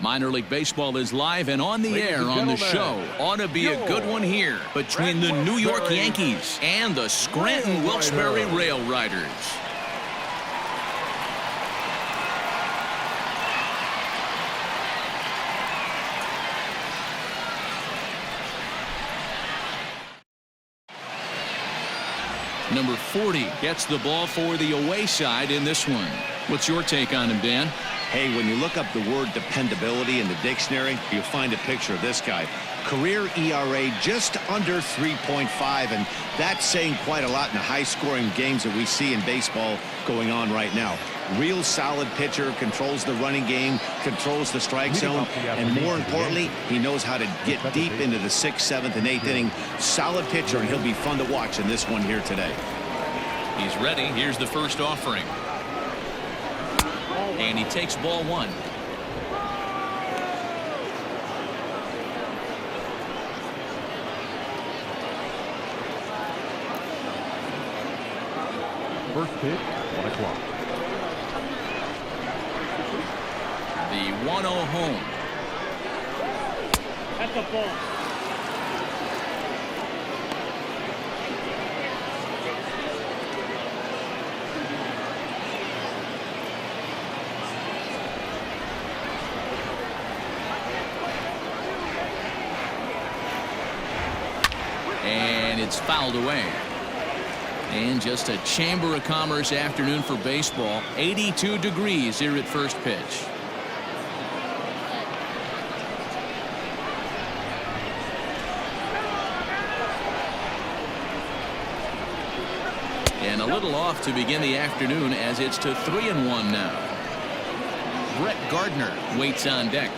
Minor League Baseball is live and on the air on the show. Ought to be a good one here between the New York Yankees and the Scranton Wilkes-Barre RailRiders. Number 40 gets the ball for the away side in this one. What's your take on him, Dan? Hey, when you look up the word dependability in the dictionary, you'll find a picture of this guy. Career ERA just under 3.5, and that's saying quite a lot in the high-scoring games that we see in baseball going on right now. Real solid pitcher, controls the running game, controls the strike zone, and more importantly, he knows how to get deep into the 6th, 7th, and 8th inning. Solid pitcher, and he'll be fun to watch in this one here today. He's ready. Here's the first offering. And he takes ball one. First pitch, 1 o'clock. The 1-0 home. At the ball. And it's fouled away. And just a Chamber of Commerce afternoon for baseball. 82 degrees here at first pitch. And a little off to begin the afternoon as it's to 3-1 now. Brett Gardner waits on deck.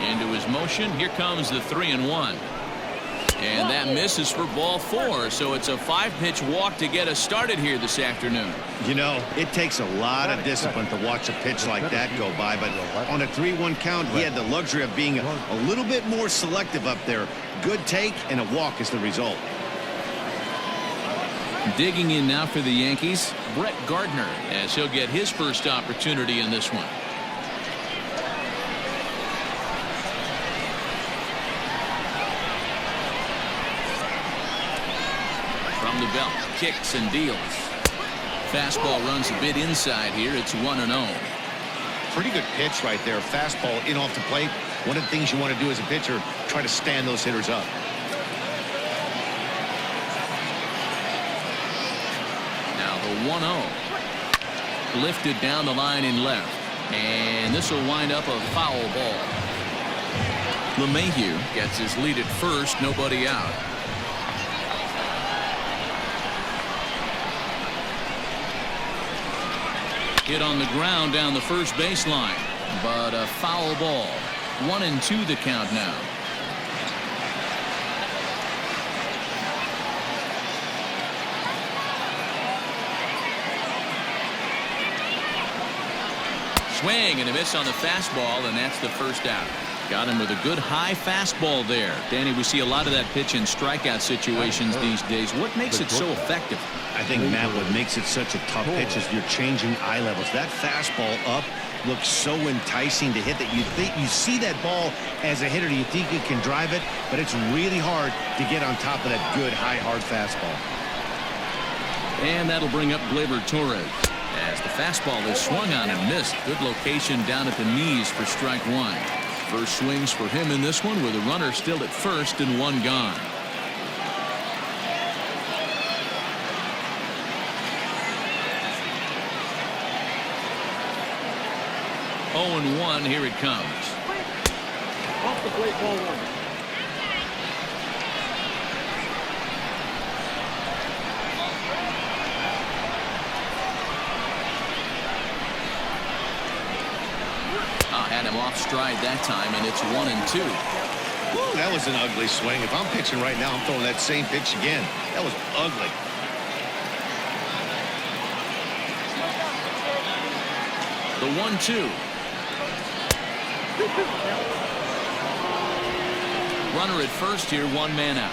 Into his motion. Here comes the 3-1. And that misses for ball 4. So it's a 5-pitch walk to get us started here this afternoon. You know, it takes a lot of discipline to watch a pitch like that go by. But on a 3-1 count, he had the luxury of being a little bit more selective up there. Good take and a walk is the result. Digging in now for the Yankees, Brett Gardner, as he'll get his first opportunity in this one. From the belt, kicks and deals. Fastball runs a bit inside here. It's 1-0. Pretty good pitch right there. Fastball in off the plate. One of the things you want to do as a pitcher, try to stand those hitters up. Now the 1-0. Lifted down the line in left. And this will wind up a foul ball. LeMahieu gets his lead at first. Nobody out. Hit on the ground down the first baseline, but a foul ball. 1-2 the count now. Swing and a miss on the fastball, and that's the first out. Got him with a good high fastball there. Danny, we see a lot of that pitch in strikeout situations these days. What makes it so effective? I think, Matt, what makes it such a tough pitch is you're changing eye levels. That fastball up looks so enticing to hit that you see that ball as a hitter, you think you can drive it, but it's really hard to get on top of that good high hard fastball. And that'll bring up Gleyber Torres as the fastball is swung on and missed. Good location down at the knees for strike one. First swings for him in this one with a runner still at first and one gone. Oh, and 1. Here it comes. Off the plate, ball 1. Had him off stride that time, and it's 1-2. Woo, that was an ugly swing. If I'm pitching right now, I'm throwing that same pitch again. That was ugly. The 1-2. Runner at first here, 1 man out.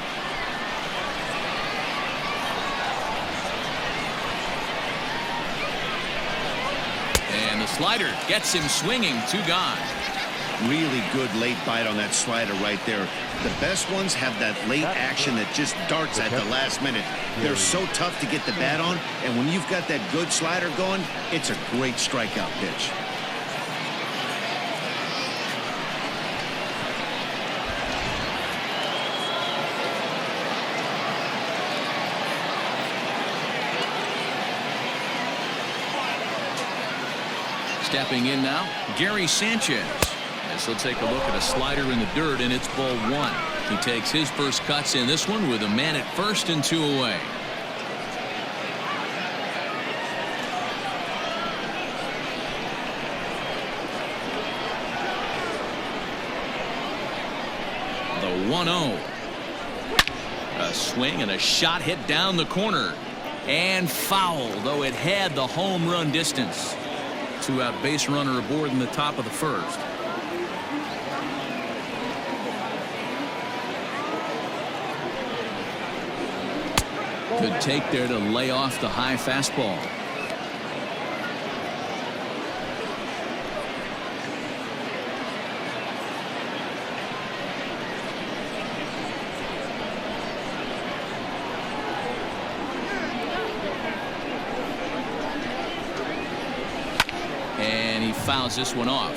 Slider gets him swinging. 2 gone. Really good late bite on that slider right there. The best ones have that late action that just darts at the last minute. They're so tough to get the bat on, and when you've got that good slider going, it's a great strikeout pitch. Stepping in now, Gary Sanchez. As he'll take a look at a slider in the dirt, and it's ball 1. He takes his first cuts in this one with a man at first and 2 away. The 1-0. A swing and a shot hit down the corner. And foul, though it had the home run distance. 2-out base runner aboard in the top of the first. Good take there to lay off the high fastball. And he fouls this one off.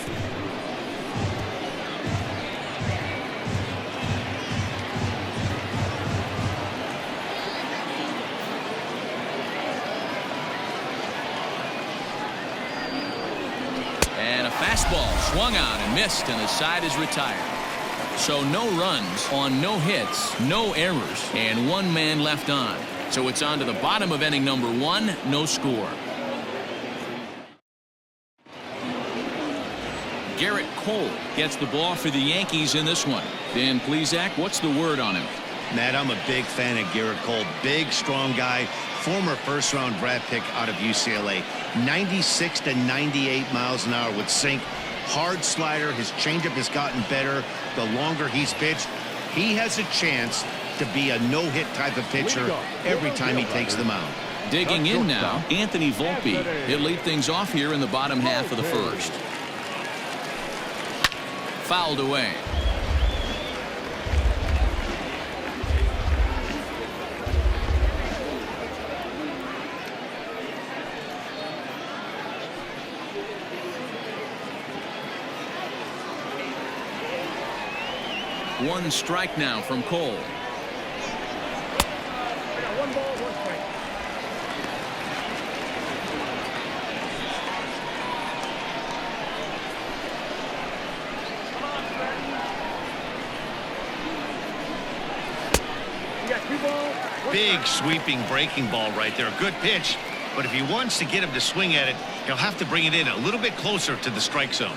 And a fastball swung on and missed, and the side is retired. So no runs on no hits, no errors, and 1 man left on. So it's on to the bottom of inning number 1, no score. Gerrit Cole gets the ball for the Yankees in this one. Dan Plesac, what's the word on him? Matt, I'm a big fan of Gerrit Cole. Big, strong guy. Former first-round draft pick out of UCLA. 96 to 98 miles an hour with sink. Hard slider. His changeup has gotten better the longer he's pitched. He has a chance to be a no-hit type of pitcher every time he takes the mound. Digging in now, Anthony Voit. He'll lead things off here in the bottom half of the first. Fouled away. One strike now from Cole. I got 1 ball, 1 strike. You got 2 balls, 1 Big strike. sweeping breaking ball right there. Good pitch. But if he wants to get him to swing at it, he'll have to bring it in a little bit closer to the strike zone.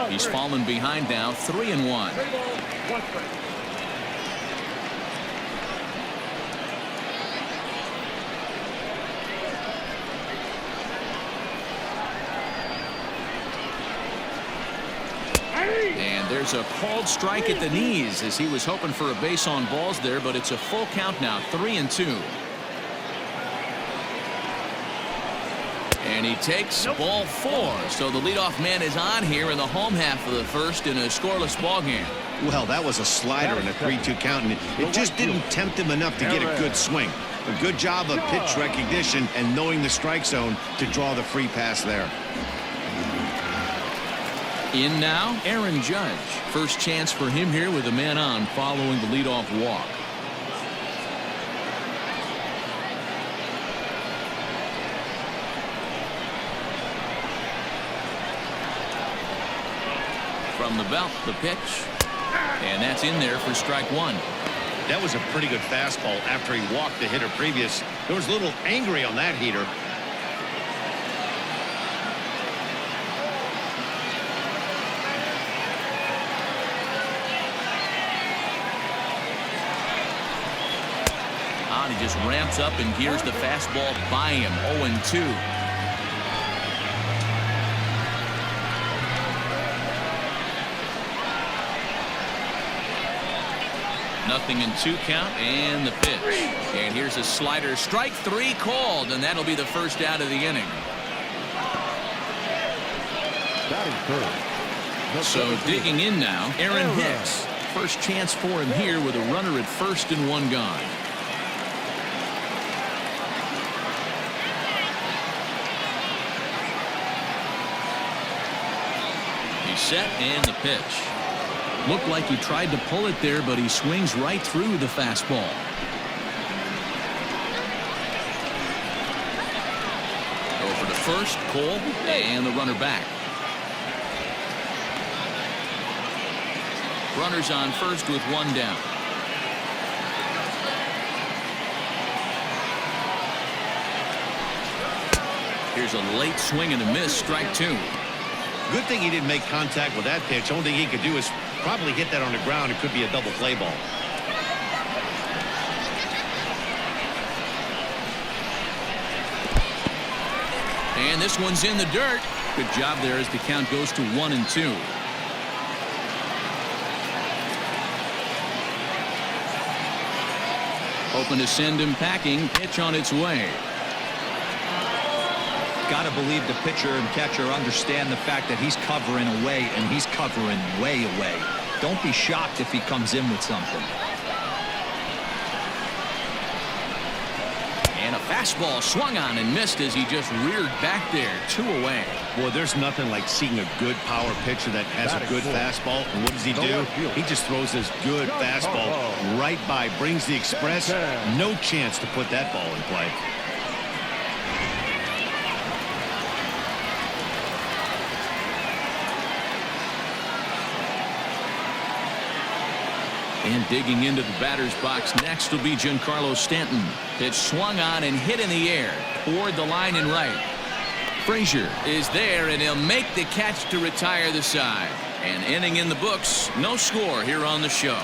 He's fallen behind now, 3-1. 3 balls, 1 strike. And there's a called strike at the knees as he was hoping for a base on balls there, but it's a full count now, 3-2. And he takes ball 4. So the leadoff man is on here in the home half of the first in a scoreless ball game. Well, that was a slider in a 3-2 count, and it just didn't tempt him enough to get a good swing. A good job of pitch recognition and knowing the strike zone to draw the free pass there. In now, Aaron Judge. First chance for him here with a man on following the leadoff walk. From the belt, the pitch. And that's in there for strike 1. That was a pretty good fastball after he walked the hitter previous. There was a little angry on that heater. He just ramps up and gears the fastball by him. 0-2. 0-2 count and the pitch. And here's a slider. Strike 3 called, and that'll be the first out of the inning. Batting third. So digging in now, Aaron Hicks. First chance for him here with a runner at first and 1 gone. He's set and the pitch. Looked like he tried to pull it there, but he swings right through the fastball. Over to first, Cole, and the runner back. Runners on first with 1 down. Here's a late swing and a miss, strike 2. Good thing he didn't make contact with that pitch. Only thing he could do is probably hit that on the ground. It could be a double play ball. And this one's in the dirt. Good job there as the count goes to 1-2. Hoping to send him packing. Pitch on its way. Got to believe the pitcher and catcher understand the fact that he's covering away, and he's covering way away. Don't be shocked if he comes in with something. And a fastball swung on and missed as he just reared back there. 2 away. Well, there's nothing like seeing a good power pitcher that has a good fastball. And what does he do? He just throws this good fastball right by, brings the express. No chance to put that ball in play. And digging into the batter's box next will be Giancarlo Stanton. Pitch swung on and hit in the air toward the line and right. Frazier is there, and he'll make the catch to retire the side. An inning in the books. No score here on the show.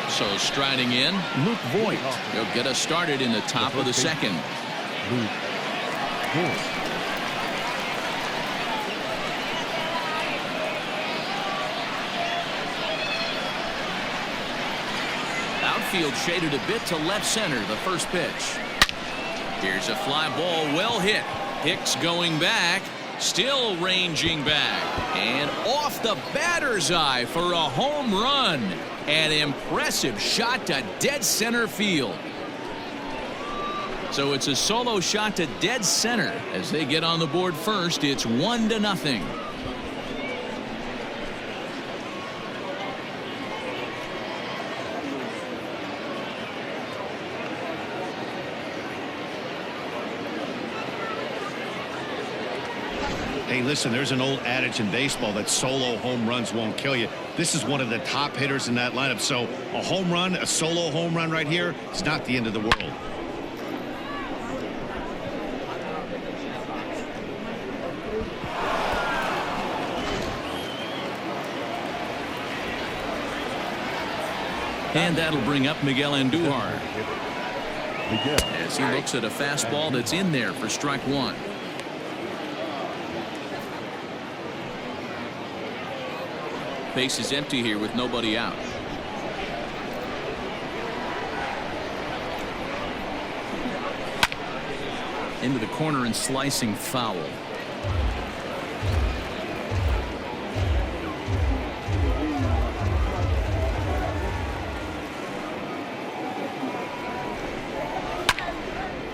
So striding in, Luke Voit. He'll get us started in the top of the second. Luke Voit. Outfield shaded a bit to left center. The first pitch. Here's a fly ball, well hit. Hicks going back, still ranging back, and off the batter's eye for a home run. An impressive shot to dead center field. So it's a solo shot to dead center as they get on the board first. It's 1-0. Hey, listen, there's an old adage in baseball that solo home runs won't kill you. This is one of the top hitters in that lineup. So a home run, a solo home run right here, it's not the end of the world. And that'll bring up Miguel Andujar Miguel. as he looks at a fastball that's in there for strike 1. Base is empty here with nobody out. Into the corner and slicing foul.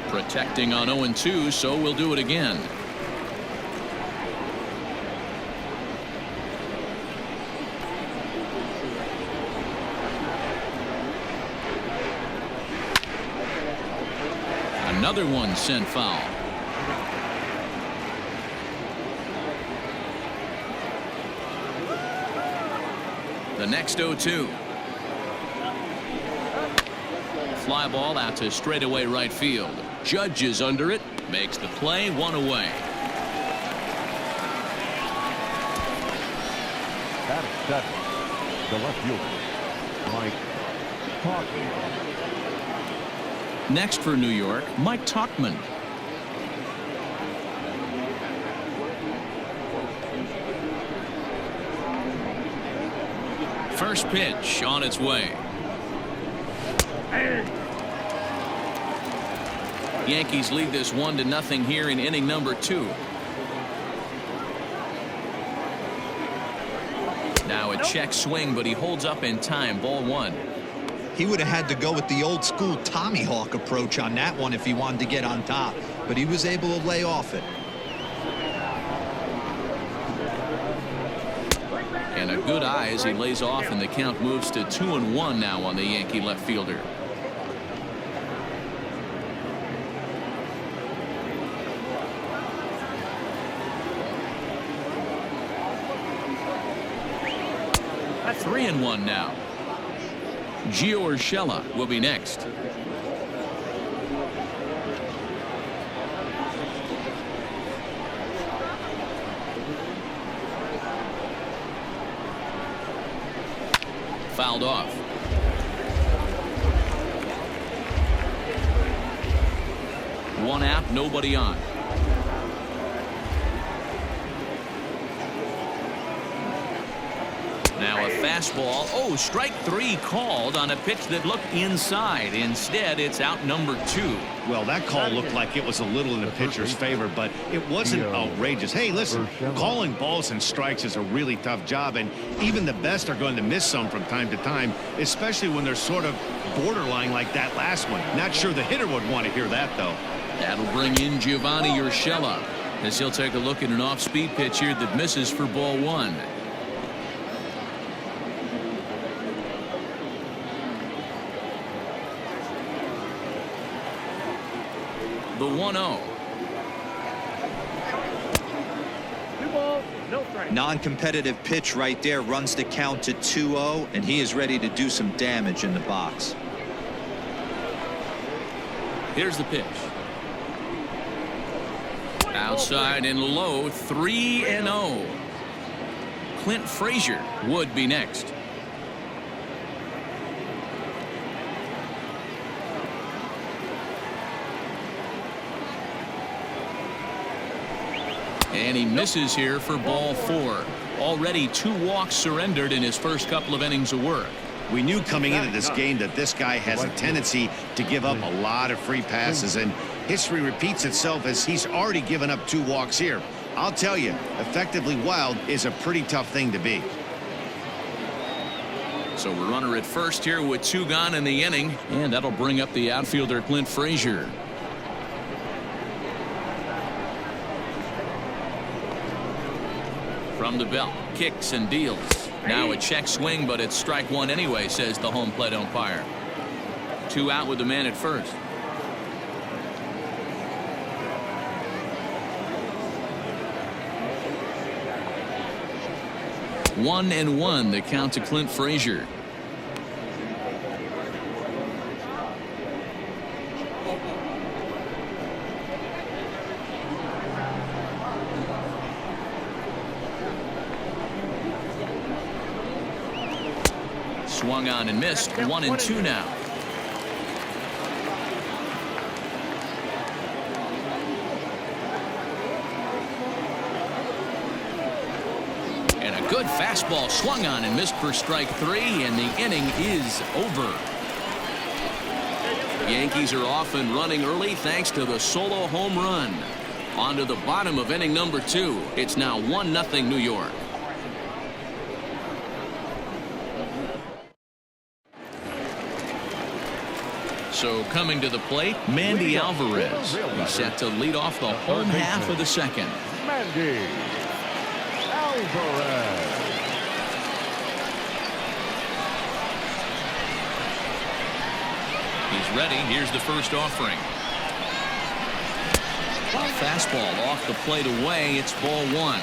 Protecting on 0-2, so we'll do it again. Another one sent foul. The next 0-2. Fly ball out to straightaway right field. Judge is under it. Makes the play, 1 away. Batting seventh, the left fielder, Mike Tauchman. Next for New York, Mike Tauchman. First pitch on its way. Yankees lead this 1-0 here in inning number 2. Now a check swing, but he holds up in time. Ball 1. He would have had to go with the old school Tommy Hawk approach on that one if he wanted to get on top, but he was able to lay off it. And a good eye as he lays off, and the count moves to 2-1 now on the Yankee left fielder. That's 3-1 now. Gio Urshela will be next. Fouled off. One out, nobody on. Now a fastball. Oh, strike 3 called on a pitch that looked inside. Instead, it's out number 2. Well, that call looked like it was a little in the pitcher's favor, but it wasn't outrageous. Hey, listen, calling balls and strikes is a really tough job, and even the best are going to miss some from time to time, especially when they're sort of borderline like that last one. Not sure the hitter would want to hear that, though. That'll bring in Giovanni Urshela as he'll take a look at an off-speed pitch here that misses for ball 1. The 1-0. 2 balls, no strikes. Non-competitive pitch right there, runs the count to 2-0, and he is ready to do some damage in the box. Here's the pitch. Outside and low, 3-0. Clint Frazier would be next. And he misses here for ball 4. Already 2 walks surrendered in his first couple of innings of work. We knew coming into this game that this guy has a tendency to give up a lot of free passes, and history repeats itself as he's already given up 2 walks here. I'll tell you, effectively wild is a pretty tough thing to be. So a runner at first here with 2 gone in the inning, and that'll bring up the outfielder Clint Frazier. From the belt, kicks and deals. Now a check swing, but it's strike 1 anyway, says the home plate umpire. 2 out with the man at first. One and 1, the count to Clint Frazier. Swung on and missed. 1-2 now. And a good fastball swung on and missed for strike 3, and the inning is over. Yankees are off and running early thanks to the solo home run. On to the bottom of inning number 2. It's now 1-0 New York. So coming to the plate, Mandy Alvarez. He's set to lead off the home half of the second. Mandy Alvarez. He's ready. Here's the first offering. Fastball off the plate away. It's ball 1.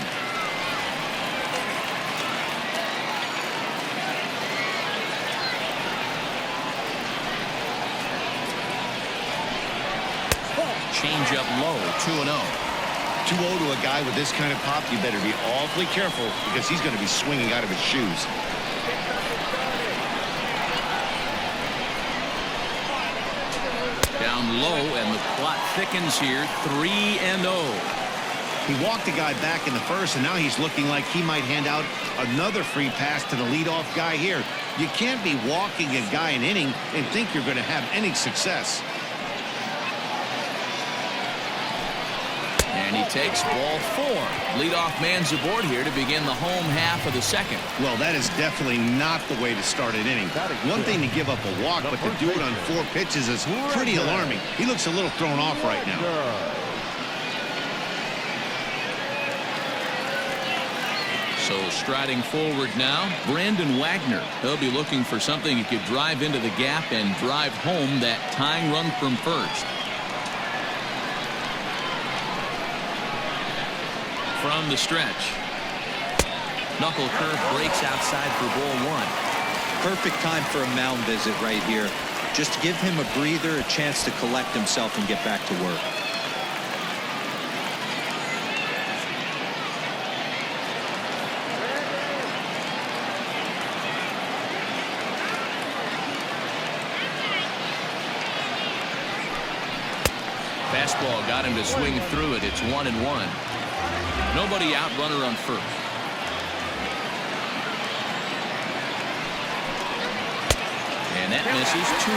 Change up low, 2-0. 2-0 to a guy with this kind of pop, you better be awfully careful because he's going to be swinging out of his shoes. Down low, and the plot thickens here, 3-0. He walked the guy back in the first, and now he's looking like he might hand out another free pass to the leadoff guy here. You can't be walking a guy an inning and think you're going to have any success. And he takes ball 4. Leadoff man's aboard here to begin the home half of the second. Well, that is definitely not the way to start an inning. One thing to give up a walk, but to do it on 4 pitches is pretty alarming. He looks a little thrown off right now. So striding forward now, Brandon Wagner. He'll be looking for something he could drive into the gap and drive home that tying run from first. From the stretch. Knuckle curve breaks outside for ball 1. Perfect time for a mound visit right here. Just give him a breather, a chance to collect himself and get back to work. Fastball got him to swing through it. It's 1-1. Nobody out, runner on first. And that misses. 2-1.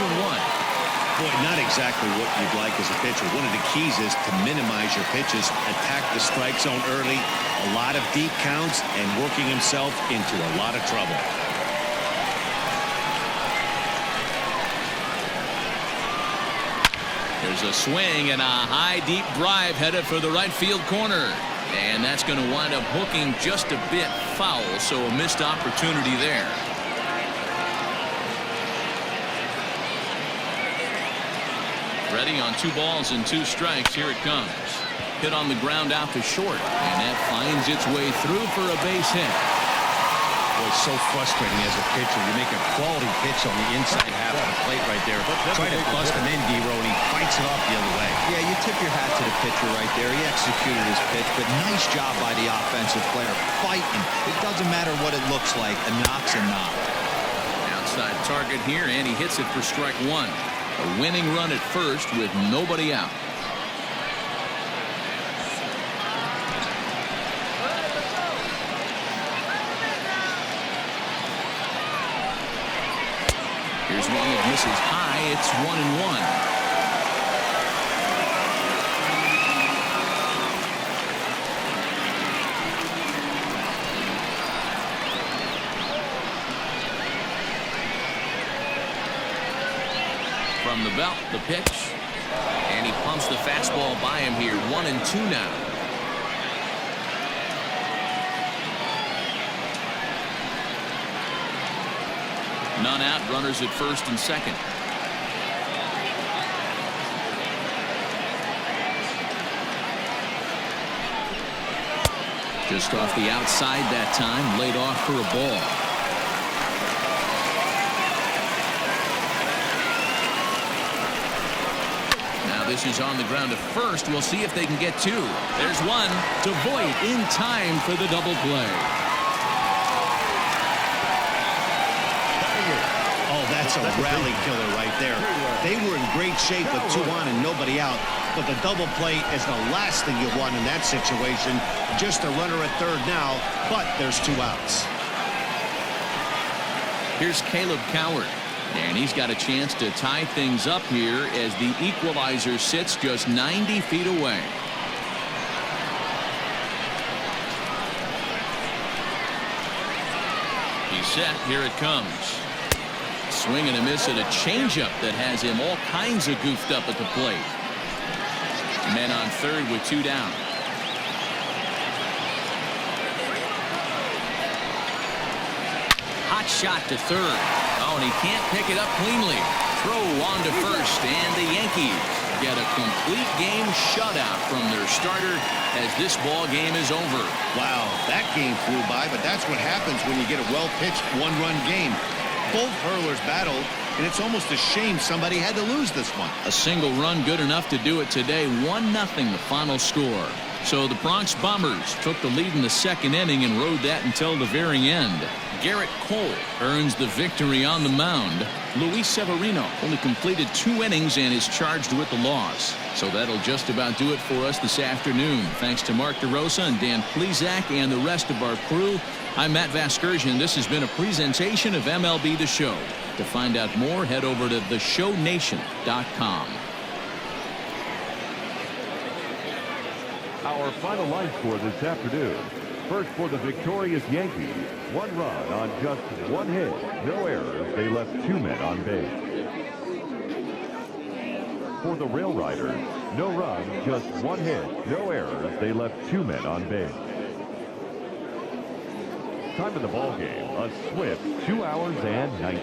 Boy, not exactly what you'd like as a pitcher. One of the keys is to minimize your pitches, attack the strike zone early, a lot of deep counts, and working himself into a lot of trouble. There's a swing and a high deep drive headed for the right field corner. And that's going to wind up hooking just a bit foul, so a missed opportunity there. Ready on 2 balls and 2 strikes. Here it comes. Hit on the ground out to short, and that finds its way through for a base hit. Boy, it's so frustrating as a pitcher. You make a quality pitch on the inside half of the plate right there. Try to bust him in, D-Row, and he fights it off the other way. Yeah, you tip your hat to the pitcher right there. He executed his pitch, but nice job by the offensive player fighting. It doesn't matter what it looks like. A knock's a knock. Outside target here, and he hits it for strike 1. A winning run at first with nobody out. Here's one that misses high. It's 1-1. From the belt, the pitch, and he pumps the fastball by him here. 1-2 now. None out, runners at first and second. Just off the outside that time, laid off for a ball. Now this is on the ground to first. We'll see if they can get 2. There's one to Voit in time for the double play. That's a rally killer right there. They were in great shape with 2 on and nobody out, but the double play is the last thing you want in that situation. Just a runner at third now, but there's 2 outs. Here's Caleb Coward, and he's got a chance to tie things up here as the equalizer sits just 90 feet away. He's set. Here it comes. Swing and a miss at a changeup that has him all kinds of goofed up at the plate. Men on third with 2 down. Hot shot to third. Oh, and he can't pick it up cleanly. Throw on to first, and the Yankees get a complete game shutout from their starter as this ball game is over. Wow, that game flew by, but that's what happens when you get a well-pitched 1-run game. Both hurlers battled, and it's almost a shame somebody had to lose this one. A single run good enough to do it today. 1-0 the final score. So the Bronx Bombers took the lead in the second inning and rode that until the very end. Gerrit Cole earns the victory on the mound. Luis Severino only completed 2 innings and is charged with the loss. So that'll just about do it for us this afternoon. Thanks to Mark DeRosa and Dan Plesac and the rest of our crew. I'm Matt Vasgersian. This has been a presentation of MLB The Show. To find out more, head over to theshownation.com. Our final line score this afternoon. First for the victorious Yankees, 1 run on just 1 hit, no errors. They left 2 men on base. For the RailRiders, no run, just 1 hit, no errors. They left 2 men on base. Time of the ball game, a swift 2 hours and 19.